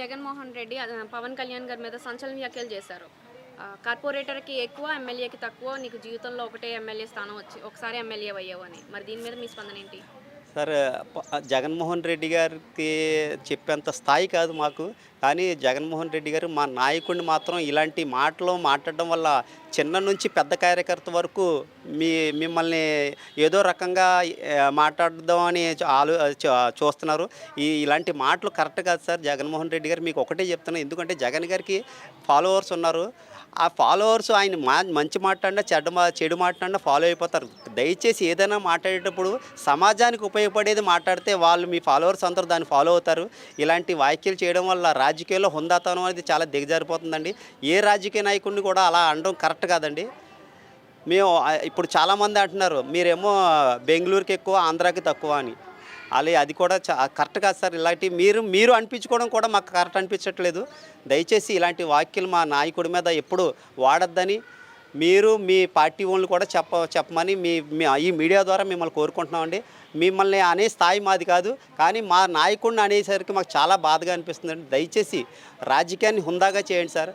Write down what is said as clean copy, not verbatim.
జగన్మోహన్ రెడ్డి పవన్ కళ్యాణ్ గారి మీద సంచలన వ్యాఖ్యలు చేశారు. కార్పొరేటర్‌కి ఎక్కువ, ఎమ్మెల్యేకి తక్కువ. నీకు జీవితంలో ఒకటే ఎమ్మెల్యే స్థానం వచ్చి ఒకసారి ఎమ్మెల్యే అయ్యావు అని. మరి దీని మీద మీ స్పందన ఏంటి? సార్ జగన్మోహన్ రెడ్డి గారికి చెప్పేంత స్థాయి కాదు మాకు. కానీ జగన్మోహన్ రెడ్డి గారు మా నాయకుడిని మాత్రం ఇలాంటి మాటలు మాట్లాడడం వల్ల చిన్న నుంచి పెద్ద కార్యకర్త వరకు మీ మిమ్మల్ని ఏదో రకంగా మాట్లాడదామని చూస్తున్నారు. ఇలాంటి మాటలు కరెక్ట్ కాదు సార్. జగన్మోహన్ రెడ్డి గారు మీకు ఒకటే చెప్తున్నాను. ఎందుకంటే జగన్ గారికి ఫాలోవర్స్ ఉన్నారు. ఆ ఫాలోవర్స్ ఆయన మంచి మాట్లాడినా చెడు మాట్లాడినా ఫాలో అయిపోతారు. దయచేసి ఏదైనా మాట్లాడేటప్పుడు సమాజానికి ఉపయోగపడేది మాట్లాడితే వాళ్ళు మీ ఫాలోవర్స్ అందరూ దాన్ని ఫాలో అవుతారు. ఇలాంటి వ్యాఖ్యలు చేయడం వల్ల రాజకీయాల్లో హుందాతనం అనేది చాలా దిగజారిపోతుందండి. ఏ రాజకీయ నాయకుడిని కూడా అలా అనడం కరెక్ట్ కాదండి. మేము ఇప్పుడు చాలామంది అంటున్నారు మీరేమో బెంగళూరుకి ఎక్కువ, ఆంధ్రాకి తక్కువ అని. అది కూడా కరెక్ట్ కాదు సార్. ఇలాంటివి మీరు అనిపించుకోవడం కూడా మాకు కరెక్ట్ అనిపించట్లేదు. దయచేసి ఇలాంటి వ్యాఖ్యలు మా నాయకుడి మీద ఎప్పుడు వాడొద్దని మీరు మీ పార్టీ వాళ్ళు కూడా చెప్పమని ఈ మీడియా ద్వారా మిమ్మల్ని కోరుకుంటున్నామండి. మిమ్మల్ని అనే స్థాయి మాది కాదు. కానీ మా నాయకుడిని అనేసరికి మాకు చాలా బాధగా అనిపిస్తుందండి. దయచేసి రాజకీయాన్ని హుందాగా చేయండి సార్.